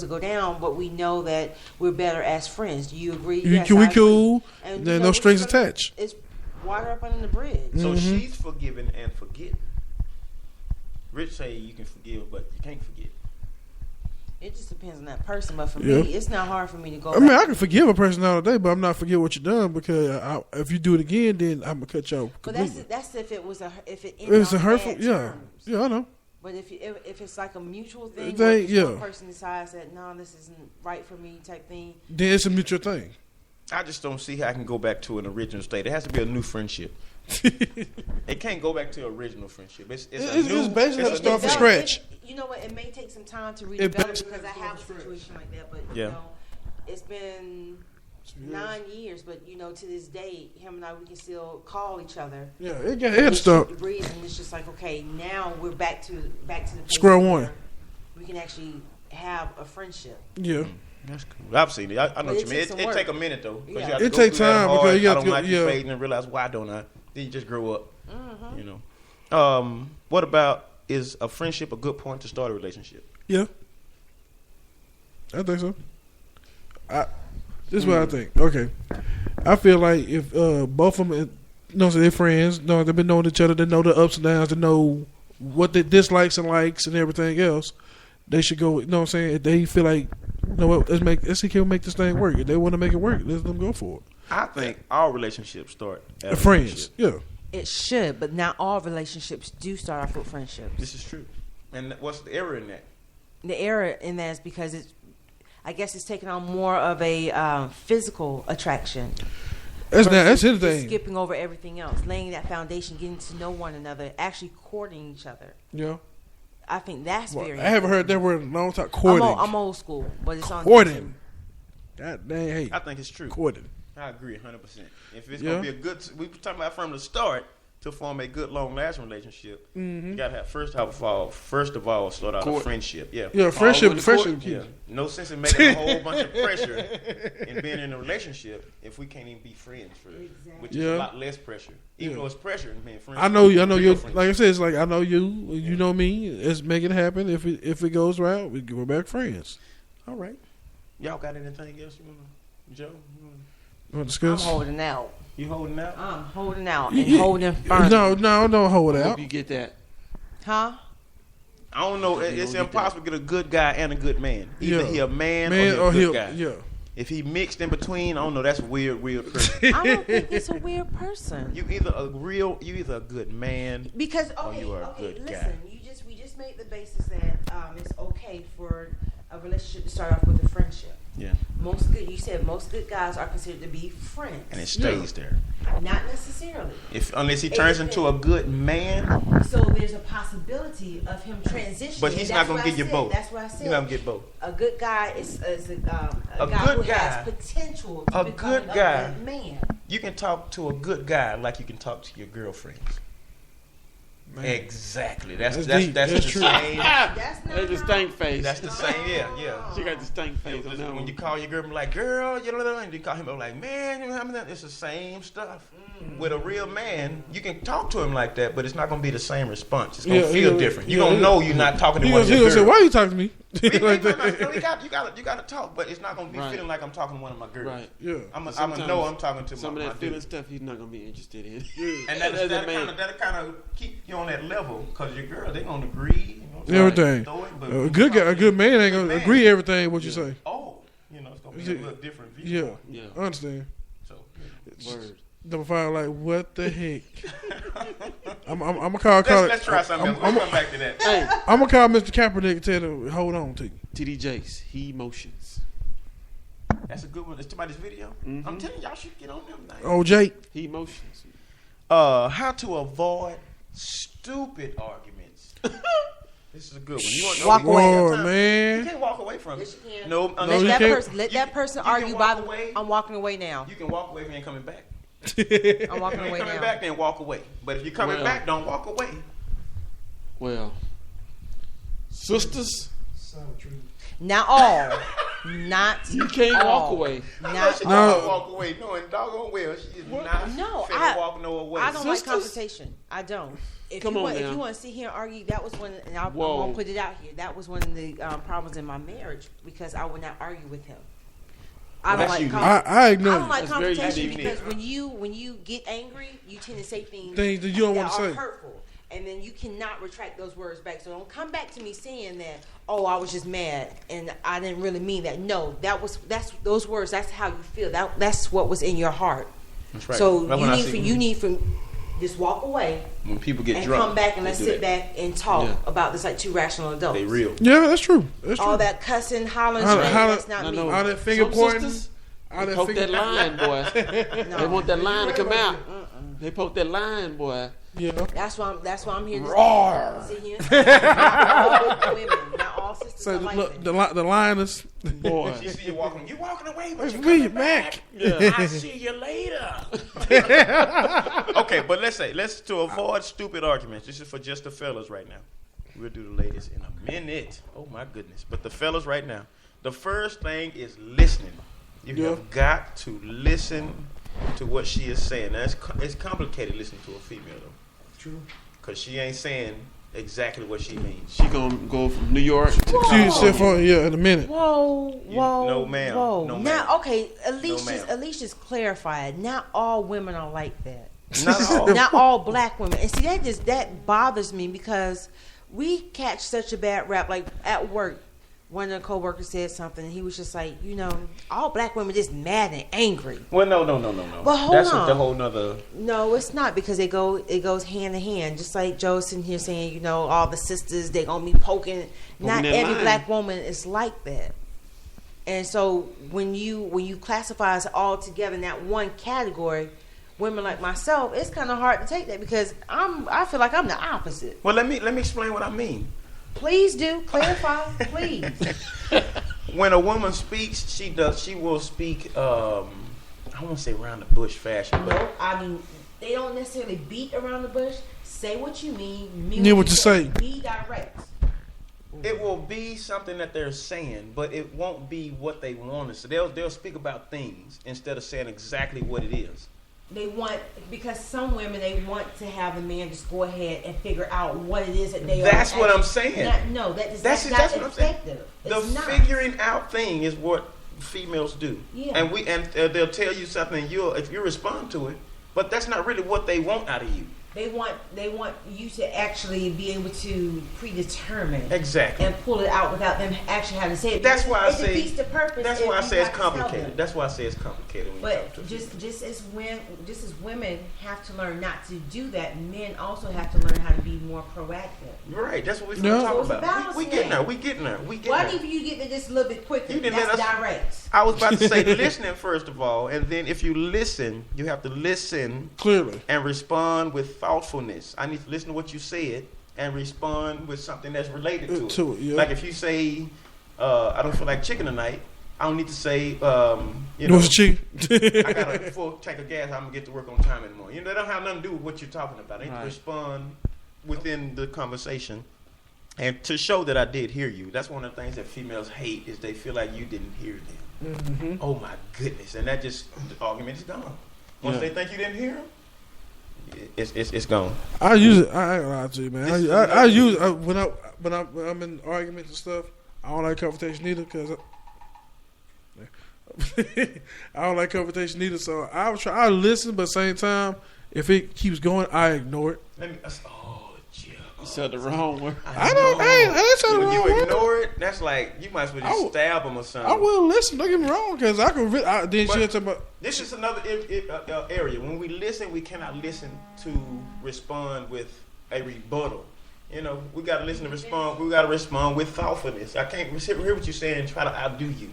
to go down, but we know that we're better as friends. Do you agree? Yes, we cool. There's no strings attached. It's water up under the bridge. So she's forgiving and forgetting. Rich say you can forgive, but you can't forget. It just depends on that person. But for me, it's not hard for me to go. I mean, I can forgive a person all day, but I'm not forget what you done because if you do it again, then I'm gonna cut you off. But that's if it was if it was a hurtful. Terms. Yeah, I know. But if it's like a mutual thing, one person decides that no, this isn't right for me, type thing, then it's a mutual thing. I just don't see how I can go back to an original state. It has to be a new friendship. It can't go back to original friendship. It's basically have to start from scratch. You know what? It may take some time to redevelop because I have a situation like that. But you know, it's been 9 years. But you know, to this day, him and I, we can still call each other. Yeah, it had to start. And it's just like, okay, now we're back to the place square one. We can actually have a friendship. Yeah. That's cool. I've seen it. I know what you mean. It take a minute though. Yeah. You have to it take time because you have to go. Fading and realize why don't I? Then you just grow up. You know. What about is a friendship a good point to start a relationship? Yeah, I think so. This is what I think. Okay, I feel like if both of them, they're friends, they've been knowing each other, they know the ups and downs, they know what their dislikes and likes and everything else. They should go. You know what I'm saying? If they feel like, you know what, let's see, can we make this thing work? If they want to make it work, let them go for it. I think all relationships start as friends. Yeah, it should, but not all relationships do start off with friendships. This is true. And what's the error in that? The error in that is because I guess it's taking on more of a physical attraction. That's his thing. Skipping over everything else, laying that foundation, getting to know one another, actually courting each other. Yeah. I think that's very important. I haven't heard that word in a long time. Courting. I'm old school, but it's on courting. God dang, hey. I think it's true. Courting. I agree 100%. If it's going to be a good, we were talking about from the start to form a good, long-lasting relationship. You got to have first of all, start out a friendship. Yeah, friendship. Yeah. No sense in making a whole bunch of pressure and being in a relationship if we can't even be friends first, which is a lot less pressure. Even though it's pressure in being friends. I know you. Like I said, it's like I know you. You know me. Let's make it happen. If it goes right, we're back friends. All right. Y'all got anything else you want to, Joe? You want to discuss? I'm holding out. You holding out? I'm holding out and holding firm. No, don't hold out. Hope you get that. Huh? I don't know. It's impossible to get a good guy and a good man. Either he a man or he a good guy. Yeah. If he mixed in between, I don't know. That's a weird person. I don't think it's a weird person. You either a good man because or you are a good guy. Listen, we just made the basis that it's okay for a relationship to start off with a friendship. Yeah. Most good guys are considered to be friends. And it stays there. Not necessarily. Unless he turns into a good man. So there's a possibility of him transitioning. But he's not going to get you both. That's what I said. He's not going to get both. A good guy is a guy who has potential to become a good man. You can talk to a good guy like you can talk to your girlfriends. Man. Exactly. That's true. Same. That's the stank face. That's the same. Yeah. She got the stank face. When you call your girl, like girl, and you call him like man, it's the same stuff. With a real man, you can talk to him like that, but it's not going to be the same response. It's going to feel different. You're going to know you're not talking to one of your girls. Say, why are you talking to me? You got to talk, but it's not going to be feeling like I'm talking to one of my girls. Right. Yeah. I'm going to know I'm talking to some my of that feeling dude. stuff he's not going to be interested in. And that kind of keep you on that level because your girl, they're going to agree. Everything. A good man ain't going to agree everything what you say. Oh, it's going to be a little different view. Yeah. I understand. So, word. Number 5, like, what the heck? I'm gonna call. Let's try something else. We'll come back to that. Hey, I'm gonna call Mr. Kaepernick and tell him, hold on to you. TD Jakes, he emotions. That's a good one. It's somebody's video. I'm telling y'all should get on them now. Oh, Jake. He emotions. How to avoid stupid arguments. This is a good one. You want to walk away, man. You can't walk away from it. No, let that person argue by the way. I'm walking away now. You can walk away if you ain't coming back. I'm walking away now. Coming back, then walk away. But if you're coming back, don't walk away. Well, sisters. Not all. Not You can't walk away. Not No. walk away knowing doggone well she is not No, finna walk no away. I don't like Sisters? confrontation. I don't. If Come you on want, now. if you want to sit here and argue, that was one, and I'm Whoa. gonna put it out here. That was one of the problems in my marriage because I would not argue with him. I don't That's like. unique. I ignore I don't you. like That's very confrontation unique. because when you get angry, you tend to say things Things that you don't that want to are say. hurtful, and then you cannot retract those words back. So don't come back to me saying that. Oh, I was just mad, and I didn't really mean that. No, that's those words. That's how you feel. That's what was in your heart. That's right. So That's when I see- you need to just walk away when people get and drunk, come back and they let's do sit that. back and talk Yeah. about this like two rational adults. They real. Yeah, that's true. That's All true. that cussing, hollering, Holler- shit, holler- that's not I me. know. All that finger Some pointing. sisters, All they that poke finger that line, boy. No. They want that line to come out. They poke that line, boy. Yeah. That's why I'm here to Roar. sit here. Not all women, not all sisters So are like look, that. the line is. Boy. She see you walking away, but you Me, coming Mac. back. I see you later. Okay, but let's to avoid stupid arguments. This is for just the fellas right now. We'll do the ladies in a minute. Oh my goodness! But the fellas right now, the first thing is listening. You Yeah. have got to listen to what she is saying. Now it's complicated listening to a female though. True. Cause she ain't saying exactly what she means. She gonna go from New York to She California. said for in a minute. Whoa, whoa, no, ma'am. whoa. No, ma'am. Now, okay, No, ma'am. at least just clarify it. Not all women are like that. Not all. Not all black women. And see, that bothers me because we catch such a bad rap. Like at work, one of the coworkers said something, and he was just like, all black women just mad and angry. Well, no. But hold That's on. a whole nother. No, it's not because it goes hand in hand. Just like Joe's sitting here saying, all the sisters they gonna be poking. Not that every line. black woman is like that. And so when you classify us all together in that one category, women like myself, it's kind of hard to take that because I feel like I'm the opposite. Well, let me explain what I mean. Please do clarify, please. When a woman speaks, she will speak. I won't say around the bush fashion, but No, I mean they don't necessarily beat around the bush. Say what you mean. Mean what you say. Be direct. it will be something that they're saying, but it won't be what they want to say. They'll speak about things instead of saying exactly what it is. They want, because some women, they want to have the man just go ahead and figure out what it is that they That's are. what I'm saying. That's not what I'm saying. effective. The It's not. figuring out thing is what females do. Yeah. And they'll tell you something, and if you respond to it, but that's not really what they want out of you. They want you to actually be able to predetermine Exactly. and pull it out without them actually having to say it. That's why I it say. defeats the purpose. That's if why I you say it's got to tell them. complicated. That's why I say it's complicated. When you talk But to just as women have to learn not to do that, men also have to learn how to be more proactive. right. That's what we're Yeah. talking So it's a about. balance We getting thing. there. We getting there. We getting Why there. did you get to this a little bit quicker? You didn't That's let us- direct. I was about to say listening first of all, and then if you listen, you have to listen Clearly. and respond with thoughtfulness. I need to listen to what you said and respond with something that's related to it. To it, yeah. Like if you say, I don't feel like chicken tonight, I don't need to say, What's cheap? I got a full tank of gas, I'm going to get to work on time in the morning. That don't have nothing to do with what you're talking about. I need Right. to respond within the conversation. And to show that I did hear you, that's one of the things that females hate is they feel like you didn't hear them. Mm-hmm. Oh my goodness! And that just the argument is gone. Once Yeah. they think you didn't hear them, it's gone. I use it. I ain't gonna lie to you, man. This I is- use when I'm in arguments and stuff. I don't like confrontation either because I don't like confrontation either. So I listen, but at the same time, if it keeps going, I ignore it. Let me. Oh, Jill. You said the wrong word. I don't. I ain't saying the When wrong you word. ignore it, that's like you might as well I just will- stab them or something. I will listen. Don't get me wrong, because I can. Then But- she'll talk about. This is another area. When we listen, we cannot listen to respond with a rebuttal. We got to listen to respond. We got to respond with thoughtfulness. I can't hear what you're saying and try to outdo you.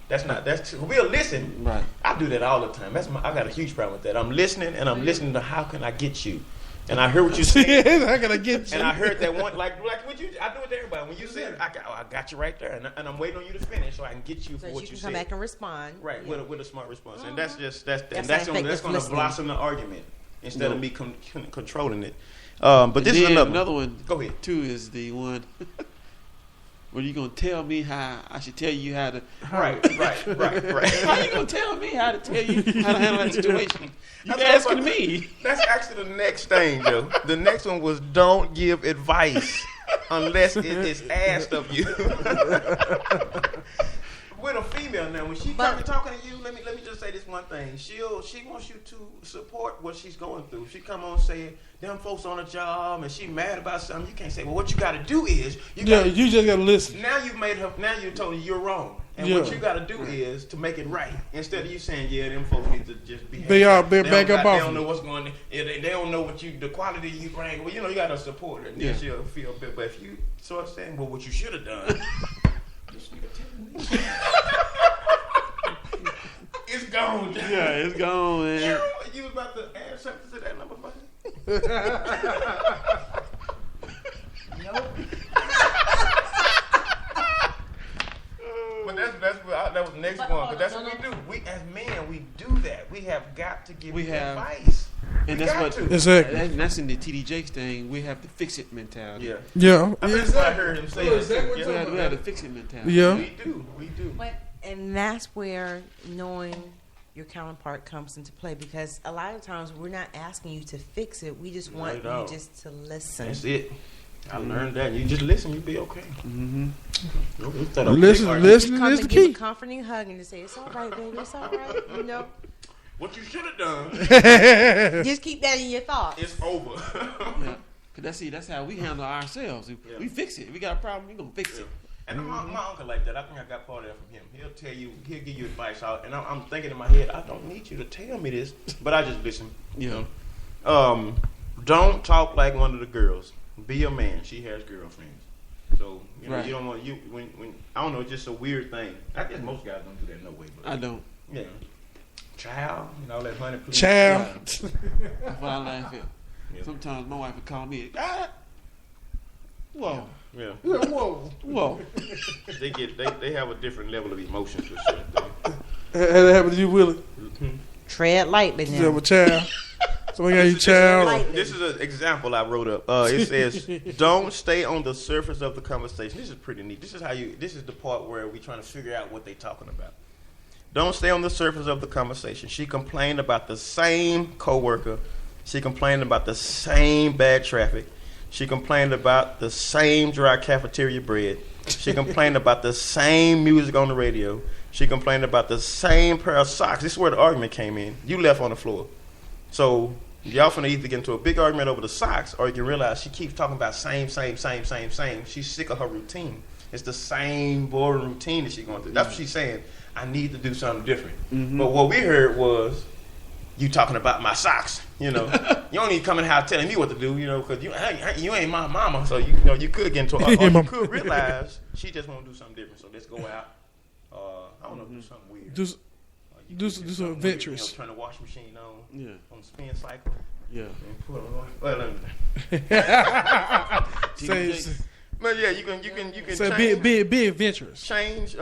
We'll listen. Right. I do that all the time. I got a huge problem with that. I'm listening and I'm listening to how can I get you, and I hear what you're saying. I gotta get you. And I heard that one, like what you, I do it to everybody. When you said, I got you right there, and I'm waiting on you to finish so I can get you So for what you can you come said. back and respond. Right, Yeah. with a smart response, and That's that's an going to effective listening. blossom the argument instead of me controlling it. But And this is then another. another one. Go ahead. Too is the one Well, you gonna tell me how I should tell you how to? Right. How you gonna tell me how to tell you how to handle that situation? You That's asking what- me? That's actually the next thing, Joe. The next one was don't give advice unless it is asked of you. With a female now, when she comes talking to you, let me just say this one thing. She wants you to support what she's going through. She come on saying them folks on a job and she mad about something. You can't say, well, what you got to do is you just gotta listen. Now you made her. Now you told her you're wrong, and what you got to do is to make it right. Instead of you saying, yeah, them folks need to just be. Back up They off. don't know what's going on. They don't know what the quality you bring. Well, you got to support her. And then she'll feel better. But if you start saying, well, what you should have done. This nigga telling me. It's gone. Yeah, it's gone, man. You was about to add something to that number, buddy? Nope. But that was the next one. But that's what we do. We as men, we do that. We have got to give advice. And We that's got what to. Exactly. that's in the TD Jakes thing. We have the fix it mentality. Yeah. Yeah. That's what I heard him say. Exactly. We have the fix it mentality. Yeah. We do. And that's where knowing your counterpart comes into play, because a lot of times we're not asking you to fix it. We just want you just to listen. That's it. I learned that. You just listen, you'll be okay. Mm-hmm. Listen is Come the and give a key. comforting hug and to say, it's all right, baby, it's all right. You know, What you should have done, just keep that in your thoughts. it's over. Yeah. Cause that's how we handle ourselves. We fix it. We got a problem, we gonna fix it. And my uncle like that. I think I got part of that from him. He'll give you advice out, and I'm thinking in my head, I don't need you to tell me this, but I just listen. Yeah. Don't talk like one of the girls. Be a man. She has girlfriends, so you know Right. you don't want when I don't know. It's just a weird thing. I guess most guys don't do that no way. But I don't. yeah, child, all that honey. Please. Child. That's what I laugh at. Yeah. Sometimes my wife would call me. Whoa. Yeah. Whoa. They have a different level of emotions for certain things. Had that happen to you, Willie? Tread lightly You now. have a child. Somebody got you child. This is an example I wrote up. It says, "Don't stay on the surface of the conversation." This is pretty neat. This is the part where we trying to figure out what they talking about. Don't stay on the surface of the conversation. She complained about the same coworker. She complained about the same bad traffic. She complained about the same dry cafeteria bread. She complained about the same music on the radio. She complained about the same pair of socks. This is where the argument came in. You left on the floor. So y'all finna either get into a big argument over the socks, or you can realize she keeps talking about same. She's sick of her routine. It's the same boring routine that she's going through. That's what she's saying. I need to do something different. Mm-hmm. But what we heard was you talking about my socks. You know, you don't need to come in the house telling me what to do. You know, because you ain't my mama. So you know you could get into, or you could realize she just want to do something different. So let's go out. I don't know, do something weird. Do some adventurous. Turn the washing machine on. Yeah. On the spin cycle. Yeah. And put on. Well, Say, but yeah, you can say change, be adventurous. change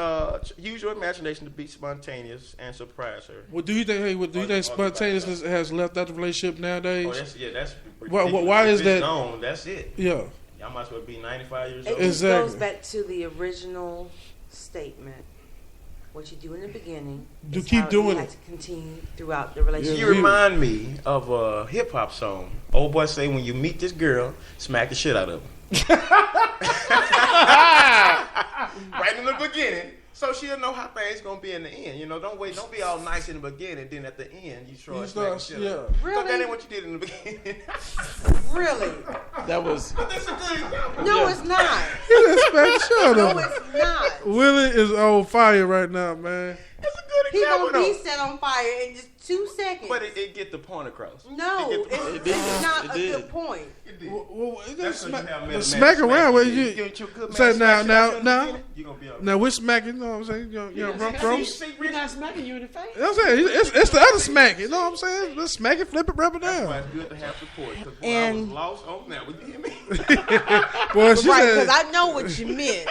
use your imagination to be spontaneous and surprise her. What do you think? Hey, what do you think spontaneousness has left out the relationship nowadays? Oh, that's Why is if it's that? gone, that's it. Yeah, Y'all might as well be 95 years It old. just Exactly. goes back to the original statement. What you do in the beginning, You is keep how doing you have it. to continue throughout the relationship. You remind me of a hip hop song. Old boy say, when you meet this girl, smack the shit out of her. Right in the beginning, so she'll know how things gonna be in the end. You know, don't be all nice in the beginning, then at the end you try to smack the shit out of her. Really? But that ain't what you did in the beginning. Really? That was. But that's a good example. No, it's not. Shut No, up. it's not. Willie is on fire right now, man. That's a good He example. gonna be though. set on fire in just 2 seconds. But it get the point across. No, It get the point. it's not It a did. good point. It did. That's That's what you have men smack around. What you? Get you a good man Say smack now, shit out now, you in the beginning, you gonna be all right. Now, which smacking? You know what I'm saying? You know, rough roast. See, We're not smacking you in the face. You know what I'm saying? It's the other smack. You know what I'm saying? Let's smack it, flip it, rub it That's why down. it's good to have support. Because And- I was lost on that. Would you hear me? Boy, she Right, said, because I know what you meant.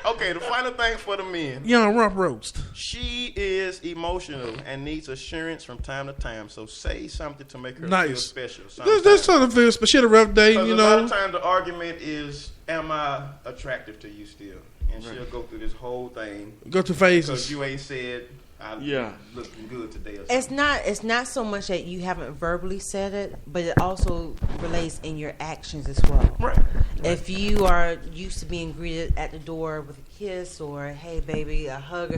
Okay, the final thing for the men. young rump roast. She is emotional and needs assurance from time to time. So say something to make her feel Nice. special. There's something feels, but she had a rough day, Because you a lot know. of times the argument is, am I attractive to you still? and she'll go through this whole thing. Go to Because phases. you ain't said, I'm looking good today. Or It's not so much that you haven't verbally said it, but it also relates in your actions as well. Right. If you are used to being greeted at the door with a kiss or hey baby, a hug or